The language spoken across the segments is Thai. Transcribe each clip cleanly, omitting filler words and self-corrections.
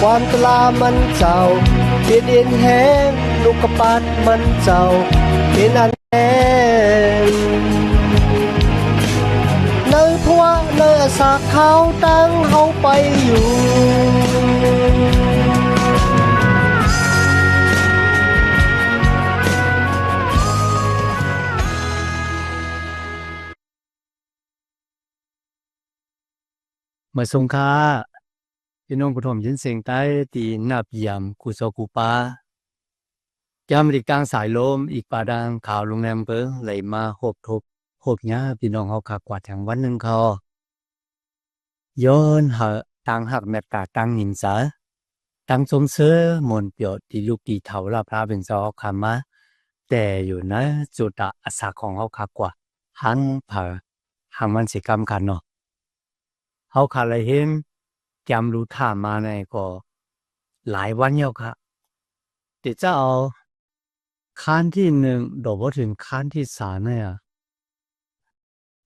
ความตลามันเจ้าเปลี่ยนเอ็นแห้งลูกกระปัดมันเจ้าเป็นอันแห้งเนื้อพัวเนื้อสากเขาตั้งเขาไปอยู่เมื่อสงค่าพี่น้องผู้ชมยินเสียงใต้ตีนับยำกุโซกุปายามริกลางสายลมอีกป่าดังข่าวโรงแรมเปิ้งไหลมาหบทบหบหญ้าพี่น้องเฮาขากวาดทางวันหนึ่งเขาย้อนหาตังหักแมตตาตังหินสาตังสมเสือมนเปียวตีลูกตีเถาลาพระเป็นซอคำมาแต่อยู่นะจุดอาสาของเฮาขากว่าหังผาหังมันสิกรรมกันเนาะเฮาขาเลยเห็นจำรู้ท่ามาในก็หลายวันแล้วค่ะเดี๋ยวจะเอาขั้นที่หนึ่งโดดถึงขั้นที่สามเนี่ย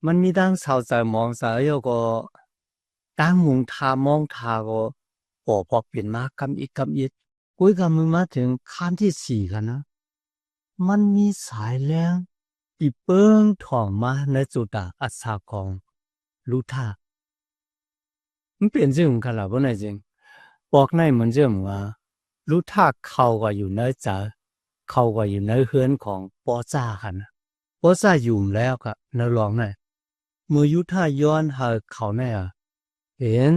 มันมีตั้งสาวใจมองสายก็ตั้งมุงทามองทาก็พอเปลี่ยนมากำอีกกุ้ยกำมือมาถึงขั้นที่สี่กันนะมันมีสายแรงที่เปิ้งถ่อมมาในจุดอัศของรู้ท่ามันเปลี่ยนเรื่องกันหรอว่าไหนจริงบอกในเหมือนเรื่องว่ารู้ท่าเขาก็อยู่ในใจเขาก็อยู่ในเฮือนของปอจ้ากันนะปอจ้าอยู่แล้วก็ในหลวงเนี่ยเมื่อยุท่าย้อนหาเขาเนี่ยเห็น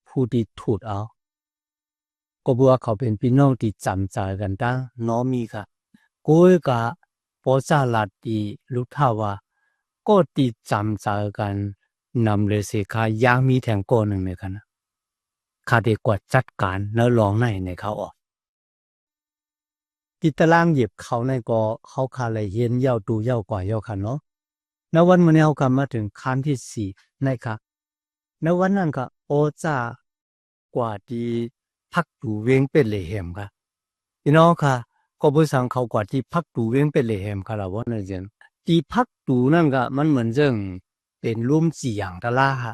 ผู้ที่ถูกเอาก็บอกว่าเขาเป็นพี่น้องที่จำใจกันตั้งน้อมีค่ะกูก็ปอจ้าลัดที่รู้ท่าว่าก็ที่จำใจกันนำเลยสิค่ะยางมีแทงก้อนหนึ่งเลยกันนะข้าได้กว่าจัดการแล้วลองในเขาออกติดตารางเหยียบเขาในก็เขาคาเลยเห็นยาวดูยาวกว่ายาวค่ะเนาะในวันนี้เขากลับมาถึงขั้นที่สี่นะครับในวันนั้นก็โอจ้ากว่าที่พักดูเวงเป็นเลยเหมค่ะพี่น้องค่ะก็ผู้สังเขากว่าที่พักดูเวงเป็นเลยเหมค่ะเราว่านั่นเองที่พักดูนั่นก็มันเหมือนเรื่องเป็นร่มจีอย่างตะล่าค่ะ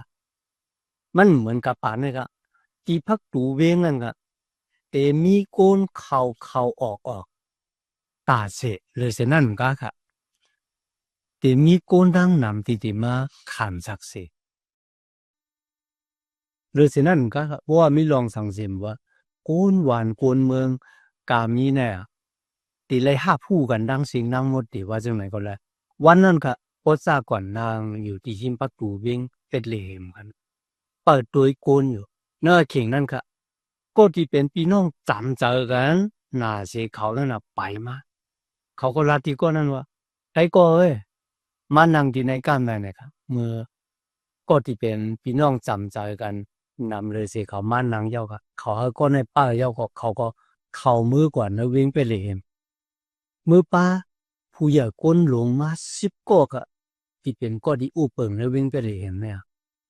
มันเหมือนกับป่านนี่ก็ที่พักดูเวงนั่นก็แต่มีโกนเขาออกตาเสเลยเสนั่นก็ค่ะแต่มีโกนดังนำที่มาขันสักเสเลยเสนั่นก็ค่ะเพราะว่ามีลองสังเกตว่าโกนหวานโกนเมืองกามีเนี่ยตีเลยห้าผู้กันดังสิ่งดังหมดตีว่าจังไหนก็แล้ววันนั้นค่ะโอซาก่อนนางอยู่ที่หิมประตูเวงเป็ดเลมกันเปิดตัวโกนอยู่เนื้อเข่งนั่นค่ะก็ที่เป็นพี่น้องจำเจอกันน่าเสียเขาแล้วน่ะไปมาเขาก็ลาติก็นั่นว่าไอ้ก็เอ้ยมานั่งที่ในกันได้นะครับเมื่อก็ที่เป็นพี่น้องจำใจกันนำเลยสิเขามานั่งเย้าก็เขาก็ในป้าเย้าก็เขาก็เข้ามือกว่านะวิ่งไปเลยมือป้าผู้ใหญ่ก้นลงมา10ก็ที่เป็นก็ที่อู้เปิงแล้ววิ่งไปเลยเนี่ย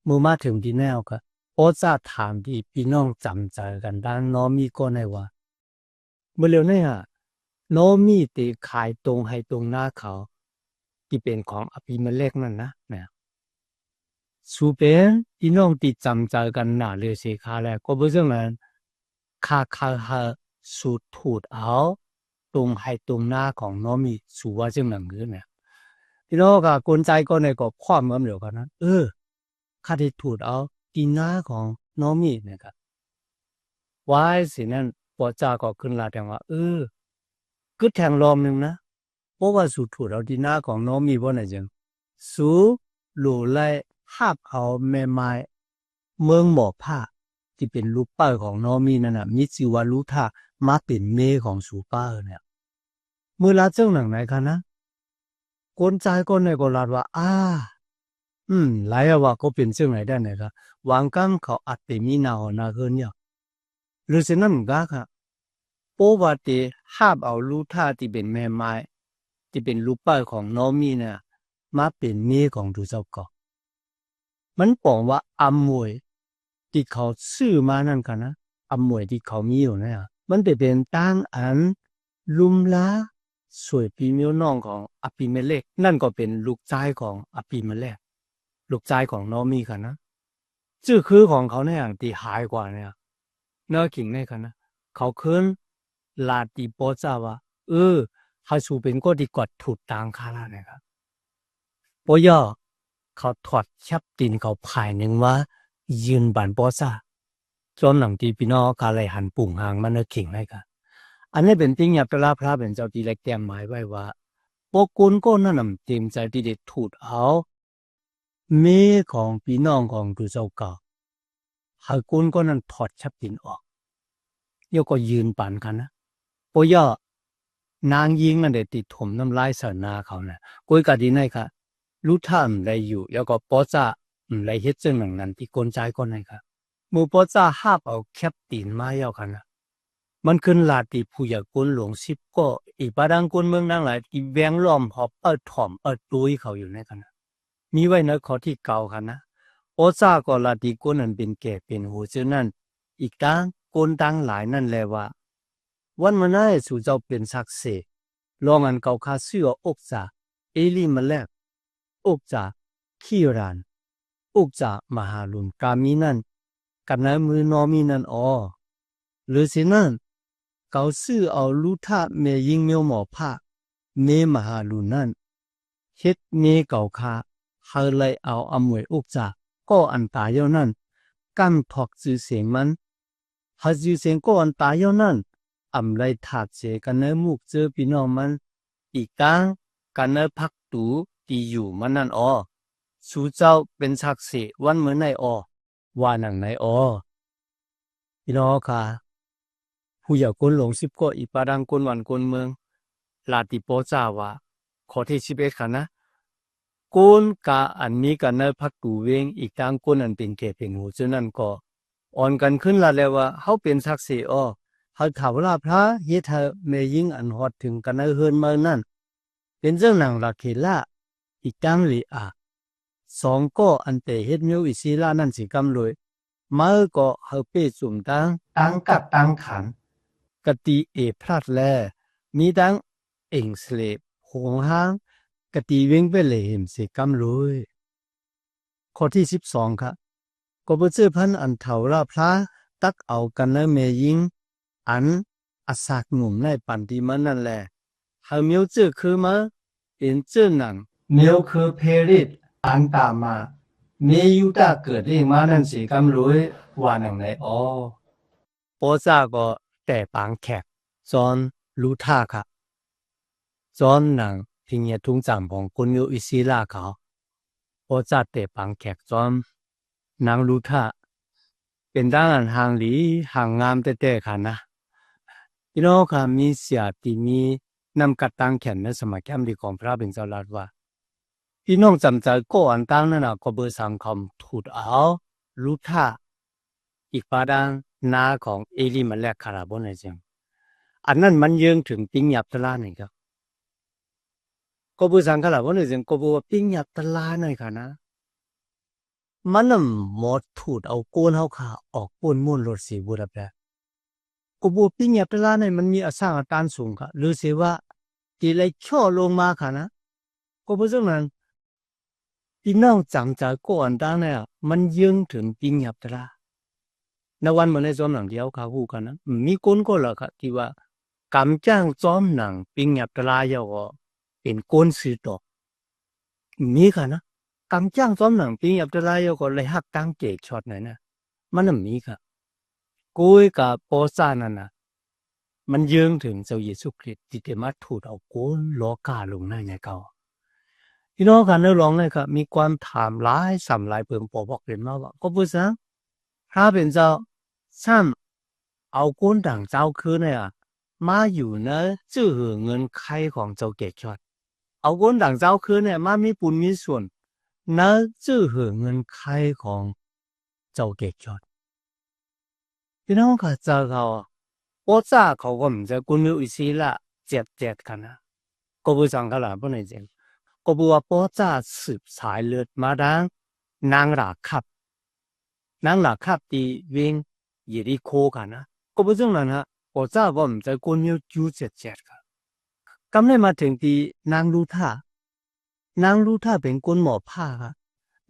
มือมาถึงที่แนวก็โอ้จะถามที่พี่น้องจำใจกันด้านน้องมีก็ในว่าเมื่อเร็วเนี่ยน้องมีตีขายตรงให้ตรงหน้าเขาที่เป็นของอภิมเล็กนั่นนะเนี่ยสูเป็นพี่น้องที่จำใจกันหนาเลยสิค่ะแล้วก็ไม่ใช่เหมือนค่าสูตรถูดเอาตรงให้ตรงหน้าของน้องมีสูว่าจังหนังคือเนี่ยพี่น้องก็กลใจก็ในก็ความเหมือนเดียวกันนะค่าที่ถูดเอาตีหน้าของน้องมีเนี่ยครับไว้สินั่นปอจาก็ขึ้นลาแทงว่าก็แทงรอมหนึ่งนะเพราะว่าสูตรถูดเอาตีหน้าของน้องมีว่าไหนจังสูหลูไล่หับเอาแม่ไม้เมืองหมอผ้าที่เป็นรูปปั้นของน้องมีนั่นน่ะมิจิวารุธามาเป็นเมของสูป้าเนี่ยเมื่อลาเจ้าหนังไหนคะนะคนใจก็ในก็ลาดว่าหลายว่าก็เป็นเจ้าไหนได้ไหนคะวางกังเขาอัดเตมีนาหนาเกินเนี่ยหรือเช่นนั้นก็ค่ะโปวาเตหับเอารูท่าที่เป็นแม่ไม้ที่เป็นรูปปั้นของน้องมีเนี่ยมาเป็นเมของดูเจ้าก่อมันบอกว่าอำมวยที่เขาซื้อมานั่นกันนะอำมวยที่เขามีอยู่เนี่ยมันเป็นตั้งอันลุมลาสวยปีมิวน้องของอภิเมเลกนั่นก็เป็นลูกชายของอภิเมเลกลูกชายของน้องมีกันนะชื่อคือของเขาเนี่ยที่หายกว่าเนี่ย เนอขิงในค่ะนะเขาคืนลาตีโปจ้าว่าเขาสูเป็นก็ดีกว่าถูดตางคาราเนี่ยครับปอย่อเขาถอดชับตีนเขาภายหนึ่งว่ายืนบันโปจ้าจนหลังตีพี่น้องกาเลยหันปุ่งหางมันเนอขิงในค่ะอันนี้เป็นติ้งหยับตลาพระเป็นเจ้าตีเล็กเตรียมหมายไว้ว่าปกุลก็นั่นนำเต็มใจที่เด็ดถูดเอาเมของพี่น้องของดูเจ้าเก่าหากุลก็นั่นถอดชับตีนออกโยก็ยืนปั่นกันนะปอย่อนางยิงนั่นเด็ดติดถมน้ำลายเสนาเขานะกุยกะดีในค่ะรู้ท่ามได้อยู่แล้วก็ปอจ้าไรเฮ็ดเจ้าหนังนั้นที่กลใจก็ในค่ะมูปอจ้าห้าบเอาแคปตีนมาเยากันนะมันขึ้นลาตีผู้ใหญ่กุนหลวงสิบก็อีปาดังกุนเมืองนั่งหลายอีแบงล้อมหอบถ่อมตุยเขาอยู่ในกันนะมีไว้ในข้อที่เก่าค่ะนะปอจ้าก็ลาตีกุนนั้นเป็นแก่เป็นหูเจ้านั่นอีกตั้งกุนตั้งหลายนั่นแหละว่าวันมันได้สู่เจ้าเป็นศักดิ์สิทธิ์ลองอันเก่าคาเสื้ออกจ่าเอลีมาแลบอกจ่าขี้รันอกจ่ามหาลุนกามีนั่นกันนั้นมือนอมีนั่นหรือสินั่นเกาซื้อเอาลูท่าเมยิงเมียวหมอผ้าเมมหาลุนนั่นเฮ็ดเมเก่าคาเฮเลยเอาอมวยอกจ่าก็อันตายเย่านั่นกันถอกจือเสียงมันหาจือเสียงก็อันตายเย่านั่นอำไรถาดเจกันเนมุกเจอพี่น้องมันอีกตั้งกันเนพักตูตีอยู่มันนั่นสู่เจ้าเป็นศักดิ์สิทธิ์วันเหมือนในว่าหนังในพี่น้องค่ะผู้ใหญ่คนหลงสิบก็อีปาดังคนวันคนเมืองลาติโปจาว่าขอที่11ค่ะนะคนกาอันนี้กันเนพักตูเวงอีกตั้งคนอันเป็นแก่เป็นหูฉะนั้นก็อ่อนกันขึ้นละแล้วว่าเขาเป็นศักดิ์สิทธิ์เขาถามว่าพระเฮ็ดให้เมยิงอันฮอดถึงกันเฮินมานั่นเป็นเจ้าหนังลักเคละอีกตั้งลีสองก็อันเตเฮ็ดมิวอิศิลานั่นสิกำเลยมาก็เฮาเปจุ่มตั้งกับตั้งขันกติพลาดแลมีตั้งเองสเลบหงหางกติเวงไปเลยเห็มสิกำเลยข้อที่12ค่ะก็บ่เจอพันอันเฒ่าราพระตักเอากันเนเมยิงอันอาสากหนุ่มในปันติมันนั่นแหละเฮามิวเจอคือมาเป็นเจ้าหนังเมียวคือเพริตอันตามมาเมยุตาเกิดเองมานั่นสิกำรู้ว่าหนังไหนปอซาก็แต่ปางแขกจอนรู้ท่าค่ะจอนหนังพิงเยทุงจำของกุนยูอิศิลาเขาปอซาแต่ปางแขกจอนนางรู้ท่าเป็นด้านห่างหลีห่างงามแต่ค่ะนะพี่น้องค่ะมีเสียตีมีนำกัดตังแขนในสมัยแคมดีของพระเป็นเจ้าลาดว่าพี่น้องจำใจก็อันตั้งนั่นก็เบอร์สังคมถูดเอารู้ท่าอีกปาดังนาของเอลีมันแลกคาราบอนเลยจังอันนั้นมันเยื่องถึงปิ้งหยับตะลาหน่อยครับก็เบอร์สังคาราบอนเลยจังก็บอกว่าปิ้งหยับตะลาหน่อยค่ะนะมันน่ะหมดถูดเอาโกนเขาขาออกปนม่วนรถสีบุรีแบบก็บอกปิ้งหยับตะลาหน่อยมันมีอสร้างอาการสูงค่ะหรือเสียว่าตีเลยช่อลงมาค่ะนะก็เพราะฉะนั้นพี่น้องจำใจก่อนตั้งเนี่ยมันยื่งถึงปิ้งหยับตะลาในวันเมื่อในจอมหนังที่เขาขาหูกันนะมีคนก็ละค่ะที่ว่ากำจ้างจอมหนังปิ้งหยับตะลาเยาก็เป็นคนสื่อต่อมีค่ะนะกำจ้างจอมหนังปิ้งหยับตะลาเยาก็เลยหักตั้งเจกช็อตไหนนะมันน่ะมีค่ะกุยกับโปซานั่นนะมันยื่งถึงเจ้าเยซูคริสต์ที่จะมาถูดเอาโกนล้อกาลงในไงเขาพี่น้องกันได้ลองเลยครับมีความถามหลายสำหลายเปิ่งปอบอกเรียนมาว่าก็พูดซะถ้าเป็นเจ้าซ้ำเอาก้นด่างเจ้าคืนเนี่ยมาอยู่ในจื้อเงินใครของเจ้าเกศชดเอาก้นด่างเจ้าคืนเนี่ยมามีปุญมีส่วนในจื้อเงินใครของเจ้าเกศชดพี่น้องค่ะเจ้าเขาโอ้จ้าเขาก็ไม่จะกุนมิวอิสิละเจ็ดกันนะก็พูดสังขารพวกนี้จริงก็บอกว่าพ่อจ้าสืบสายเลือดมาดังนางหลักขับนางหลักขับตีวิ่งยีริโคกันนะก็เพราะฉะนั้นฮะพ่อจ้าว่ามันจะคนมีจูเจ็ดกันกำเนิดมาถึงตีนางรู้ท่เป็นคนหมอผ้าครับ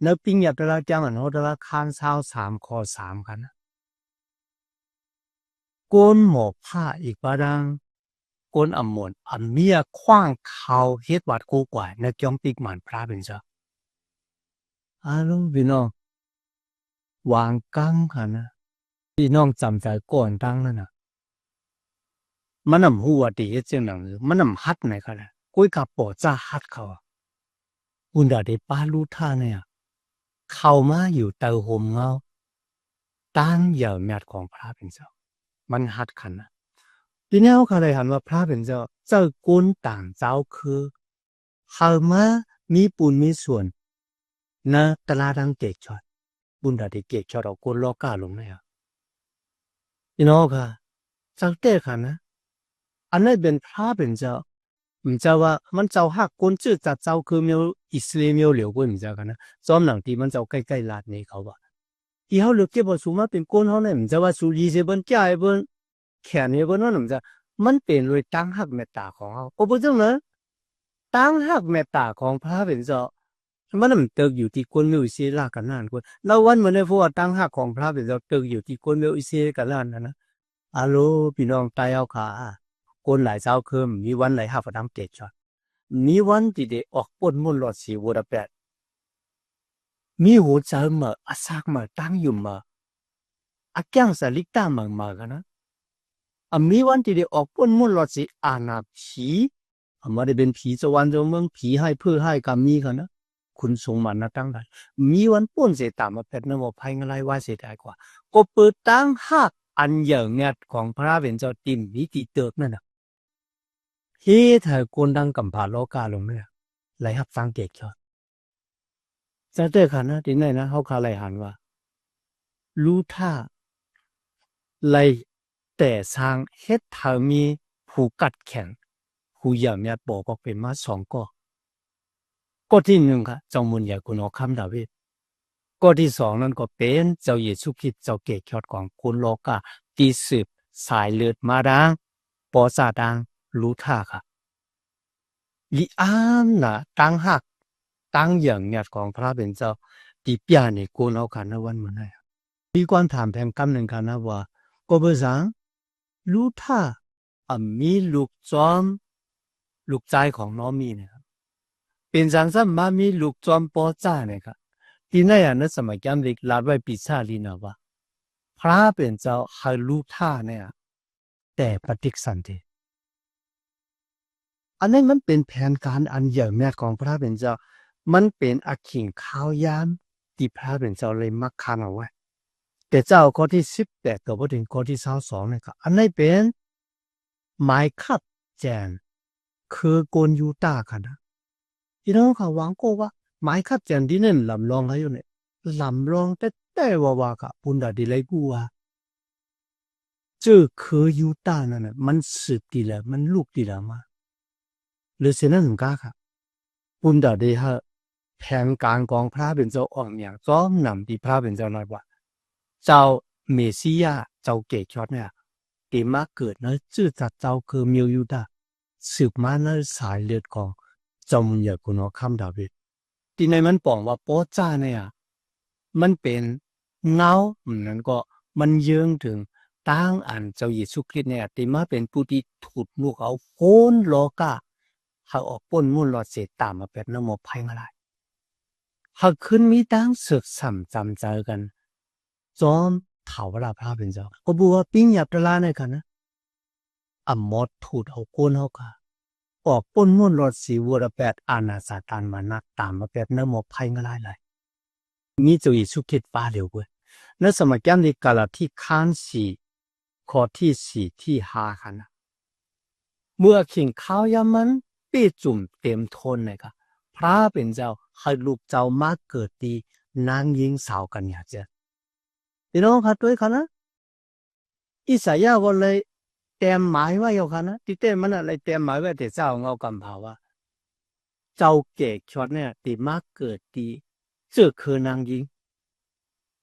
แล้วปิ้งหยับตะลาจังอันเขาตะลาคานเช้า3 ข้อ 3กันนะ ก้นหมอผ้าอีกบาดังก้นอมวนอเมียคว้างเขาเฮ็ดวัดกูกว่าในจอมปิกหมันพระเป็นเจ้าอาลูพี่น้องวางกังค่ะนะพี่น้องจำใจก่อนตั้งนั่นน่ะมันนำหัวดีเจ้าหนังมันนำฮัดไหนค่ะนะกุ้ยกับปอจ้าฮัดเขาอุนดาเดปาลูท่าเนี่ยเข้ามาอยู่เตาโฮมเงาตั้งเหย่าเมียดของพระเป็นเจ้ามันฮัดขันนะทีนี้เขาเลยหันว่าพระเป็นเจ้าเจ้ากุนต่างเจ้าคือเข้ามามีปุญมีส่วนนะตลาดังเกกชอดบุญดาเดเกกชอดเอากุนโลกาลงเนี่ยทีนี้ค่ะสักเตะค่ะนะอันนั้นเป็นพระเป็นเจ้า唔知ว่ามันเจ้าหักกุนจื้อจัดเจ้าคือมีอิสลามเหลียวกุน唔知กันนะจอมหนังที่มันเจ้าใกล้ๆลาดนี้เขาว่าที่เขาเลือกเก็บสูมาเป็นกุนเขาเนี่ย唔知ว่าสู20 บนจ่ายบนแขนเนี่ยบนนั่น唔知มันเป็นเลยตั้งหักเมตตาของเขาก็บ่จังเลยตั้งหักเมตตาของพระเป็นเจ้ามันไม่เติกอยู่ที่กุนมีอิสลามกันนั่นกุนแล้ววันมันเนี่ยพวกตั้งหักของพระเป็นเจ้าเติกอยู่ที่กุนมีอิสลามกันนั่นนะอาโลพี่น้องตายเอาขาคนหลายเจ้าคือมีวันไหลหักดังเกจชอดมีวันที่ได้ออกปนมุนหลอดสีวัวแปดมีหัวใจมาอาซากมาตั้งอยู่มาอาแก้งสลิกตามากันนะมีวันที่ได้ออกปนมุนหลอดสีอาณาผีมาได้เป็นผีจะวันจะเมืองผีให้เพื่อให้กามีกันนะคุณสงมันนะตั้งได้มีวันป้นเสตามาเป็ดน้ำมันภัยอะไรว่าเสียดายกว่าก็เปิดตั้งหักอันเหยื่อเงียดของพระเป็นเจ้าติมวิธีเติกนั่นนะเฮ้เธอคนดังกำพาโลกาลงเนี่ยไหลหับฟังเกกชอดจะเตอขันนะที่ไหนนะเขาคาไหลหันว่ารู้ท่าไหลแต่สร้างเฮ็ดเธอมีผู้กัดแข็งผู้เหยื่อเมียบอกก็เป็นมา2ก็ที่1ค่ะจงมุนใหญ่คุณอคำดาวิดก็ที่2นั่นก็เป็นเจ้าเยซูคริสต์เจ้าเกกชอดของคุณโลกาที่สืบสายเลือดมาดังปอซาดังรู้ท่าค่ะลีอามนะตั้งหักตั้งอย่างเงียดของพระเป็นเจ้าที่เปียนี่กูเอาขันนวันมันให้มีความถามแพงคำหนึ่งกันนะว่าก็เบสังรู้ท่ามีลูกจอมลูกใจของน้องมีเนี่ยเป็นสังสรรค์มามีลูกจอมปอจ้าเนี่ยครับที่นั่นอย่างนั้นสมัยแกมเด็กลาดไว้ปีศาจลีนะว่าพระเป็นเจ้าให้รู้ท่าเนี่ยแต่ปฏิสันติอันนี้มันเป็นแผนการอันใหญ่แม่ของพระเป็นเจ้ามันเป็นอักขิงข้าวยามที่พระเป็นเจ้าเลยมักคานเอาไว้แต่เจ้าข้อที่18กับถึงข้อที่22เนี่ยครับอันนี้เป็นหมายขัดแจนคือโกนยูตาค่ะนะที่น้องเขาหวังก็ว่าหมายขัดแจนที่นั่นลำลองให้อยู่เนี่ยลำลองแต่ว่าค่ะปุ่นดาดีเลยกูว่าเจอคือยูตานั่นน่ะมันสืบดีแล้วมันลูกดีแล้วมาหรือเสียนั่นถึงก้าค่ะปุ่นดาดีฮะแผนการกองพระเป็นเจ้าอ่อนอย่างซ้อมนำที่พระเป็นเจ้าน้อยกว่าเจ้าเมสิยาเจ้าเกจอดเนี่ยตีมาเกิดนะชื่อจัดเจ้าคือมิวยูดาสืบมาในสายเลือดของเจ้ามุนยากุนอคัมดาวิดที่ในมันบอกว่าโป๊จ้าเนี่ยมันเป็นเงานั้นก็มันเยื้องถึงตั้งอันเจ้าเยซูคริสต์เนี่ยตีมาเป็นผู้ที่ถูกลูกเอาโคนโลกาเขาออกป้นมุ่นหลอดเสตามมาเป็นน้ำมภัยอะไรเขาขึ้นมีตั้งศึกสัมจำเจอกันจอมเถาเวลาพระเป็นเจ้าก็บัวปิ้งหยับตะลาในกันนะมดถูดเอาโคนเขาค่ะออกป้นมุ่นหลอดสีวัวแปดอาณาซาตานมานักตามมาเป็นน้ำมภัยอะไรเลยมีเจ้าเยซูคริสต์ฟ้าเดียวกันในสมัยแก้มในกาลที่ข้านสี่ข้อที่4ที่5ค่ะนะเมื่อขิงข้าวยามันปีจุ่มเต็มทนเลยค่ะพระเป็นเจ้าให้ลูกเจ้ามาเกิดดีนางยิงสาวกันอย่าเจ้าพี่น้องค่ะด้วยค่ะนะอิสยาห์วันเลยเต็มหมายไว้อยู่ค่ะนะที่เต็มมันอะไรเต็มหมายไว้แต่เจ้าเงากำภาวะเจ้าเก๋ชดเนี่ยที่มาเกิดดีเจ้าคือนางยิง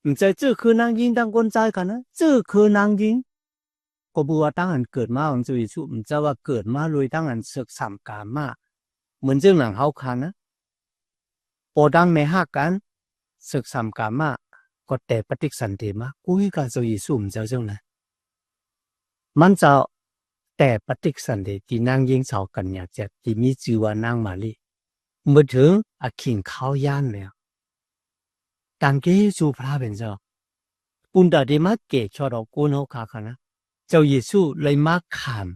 唔知这คือนางยิงตั้งคนใจกันนะ这คือนางยิงก็บัวตั้งอันเกิดมาของจุยชุมจะว่าเกิดมาเลยตั้งอันศึกสามกามาเหมือนเรื่องหลังเฮาคันนะปอดังในหักกันศึกสามกามาก็แต่ปฏิสันติมากุ้ยกับจุยชุมเจ้านะ มันเจ้าแต่ปฏิกสันเดที่นางยิงสาวกันอยากจะที่มีชื่อว่านางมาลีเมื่อถึงอาคิงเข้าย่านแล้วต่างเกจูพระเป็นเจ้าปุณดาเดมาเกชอดอกกูนเอาคาคนะเจ้าเยซูเลยมาขาม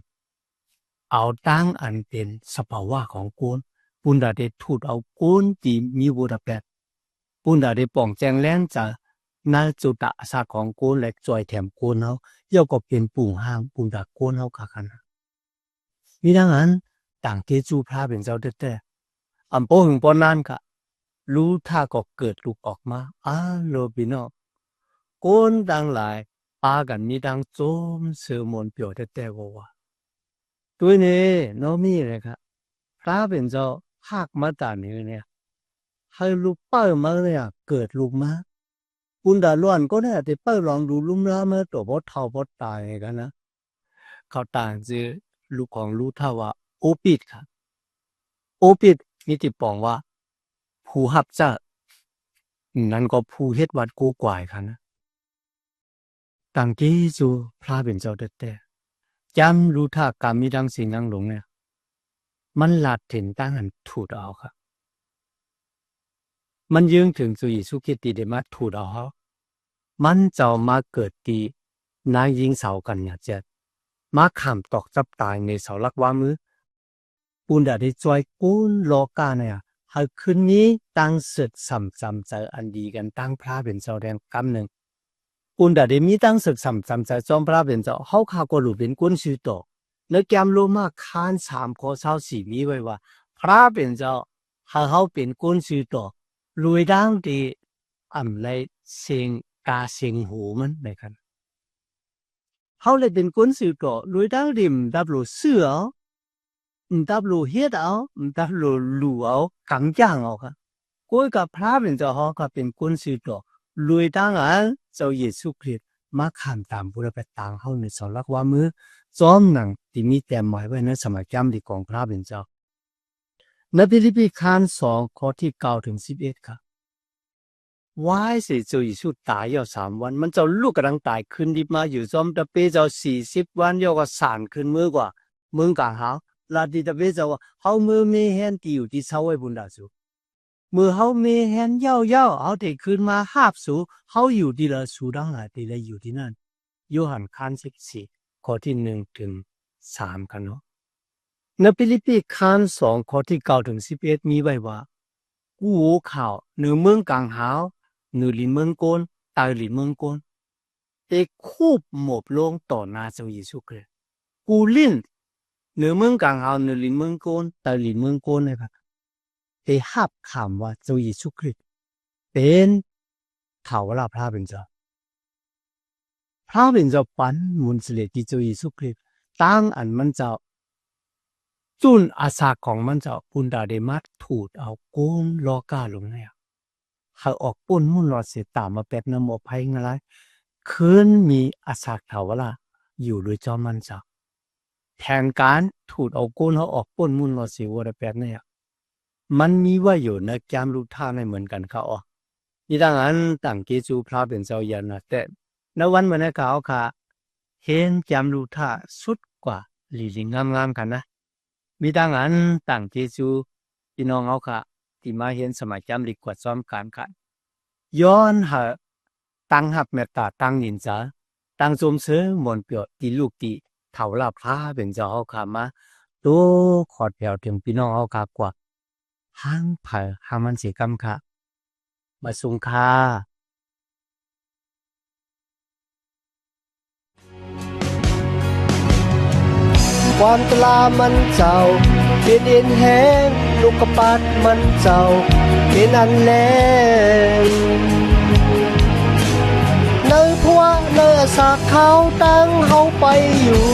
เอาตั้งอันเป็นสภาวะของกูนปุณดาเดทูดเอากูนที่มีบุตรแบบปุณดาเดป่องแจงแรงจะนาจุตะอาสาของกูนและจอยแถมกูนเขาย่อก็เป็นปุ่งห้างปุณดากูนเขาคาคนะมีดังนั้นต่างเกจูพระเป็นเจ้าแต่อันโปหึงปอนั้นค่ะรู้ท่าก็เกิดลูกออกมาโลบิโนก้นดังหลายปากันมีดังโจมเสือมนเปียวแต่ก็ว่าตัวนี้น้องมีเลยครับพระเป็นเจ้าหากมาตานี้เนี่ยให้ลูกเป้ามาเนี่ยเกิดลูกมาปุณดาล้วนก็เนี่ยแต่เป้าลองดูลุ่มล้ามาตัวบดเท่าบดตายกันนะเขาต่างจือลูกของรู้ท่าว่าโอปิดครับโอปิดมีติปองว่าผู้หับจะนั่นก็ผู้เฮ็ดวัดกูกวายค่ะนะต่างกี้จูพระเป็นเจ้าแต่จำรู้ท่ากรรมมีดังสิ่งดังหลงเนี่ยมันหลาดถึงตั้งหันถูดเอาครับมันยืงถึงสุยิสุขิติเดมาถูดเอาเขามันเจ้ามาเกิดตีนางยิงเสากันเนี่ยเจ็ดมาขามตอกจับตายในเสาลักว่ามือปูนดาได้จอยกูนโลกาเนี่ยให้คืนนี้ตั้งเสร็จสัมจำใจอันดีกันตั้งพระเป็นเจ้าแดงกำหนึ่งปูนดาได้มีตั้งเสร็จสัมจำใจจอมพระเป็นเจ้าเขาข้าก็หลุดเป็นกุนชื่อโตเนื้อแกมโลมาคาน3 ข้อ24มีไว้ว่าพระเป็นเจ้าให้เขาเป็นกุนชื่อโตรวยดังที่ไรเสียงกาเสียงหูมันในกันเขาเลยเป็นกุนชื่อโตรวยดังดิมดับโลเสือดับโลเฮ็ดเอาดับโลลู่เอากังย่างเอาค่ะกูกับพระเป็นเจ้าเขาก็เป็นกุนชื่อโตรวยดังอันเจ้าเยซูคริสต์มาขามตามบุรพต่างเขาในสลักว่ามือจอมหนังที่มีแต่หมายไว้ในสมัยจำที่ของพระเป็นเจ้าในฟิลิปปีคัน2 ข้อที่9 ถึง 11ค่ะว่าสิเจ้าเยซูตายอยู่3 วันมันเจ้าลูกกำลังตายขึ้นดิบมาอยู่จอมตะเปเจ้า40 วันย่อก็สานขึ้นมือกว่ามึงกางหาลาดิตะเปเจ้าเขามือมีแฮนที่อยู่ที่เสาไว้บุญดาสูมือเขามีแฮนยาวๆเอาเด็กขึ้นมาหาบสูเขาอยู่ที่ละสูดังหลายที่ละอยู่ที่นั่นโยฮันคัน14 ข้อที่1 ถึง 3กันเนาะในฟิลิปปีคัน2 ข้อที่9 ถึง 11มีไว้ว่ากูโอข่าวเหนือเมืองกลางหาวเหนือลินเมืองโกนตายลินเมืองโกนคูบหมบลงต่อหน้าเจ้าเยซูคริสต์กูลิ้นเหนือเมืองกลางหาวเหนือลินเมืองโกนตายลินเมืองโกนเลยครับหับคำว่าเจ้าเยซูคริสต์เป็นเถาวรพระเป็นเจ้าพระเป็นเจ้าปันมุนสเลติเจ้าเยซูคริสต์ตั้งอันมันเจ้าจุนอาสาของมันเจ้าปุณดาเดมัดถูดเอาโกนโลกาลงเนี่ยเขาออกปุ่นมุ่นหลอดเสียตามมาเป็ดน้ำอบภัยงไรคืนมีอาสาเถาวรอยู่โดยจอมันเจ้าแทนการถูดเอาโกนเขาออกปุ่นมุ่นหลอดเสียวรเป็ดเนี่ยมันมีว่าอยู่ในแกมรูท่าในเหมือนกันเขาอ๋อนี่ดังนั้นต่างเกจูพระเป็นเจ้ายันนะแต่ในวันวันนี้เขาค่ะเห็นแกมรูท่าสุดกว่าลีลิงงามๆกันนะมีดังนั้นต่างเกจูพี่น้องเขาค่ะที่มาเห็นสมัยจำดีกว่าซ้อมการกันย้อนหาตั้งหับเมตตาตั้งยินจาตั้งสมเสริมมนเปียวตีลูกตีเท่าลาพระเป็นเจ้าเขาค่ะมาตัวขอดแถวถึงพี่น้องเขาค่ะกว่าห้างเผาห้างมันเสียกรรมค่ะมาสุงค่าความตลามันเจ้าเป็นเอ็นแห้งลูกกระปัดมันเจ้าเป็นอันแรงเนื้อพัวเนื้อสากเขาตั้งเขาไปอยู่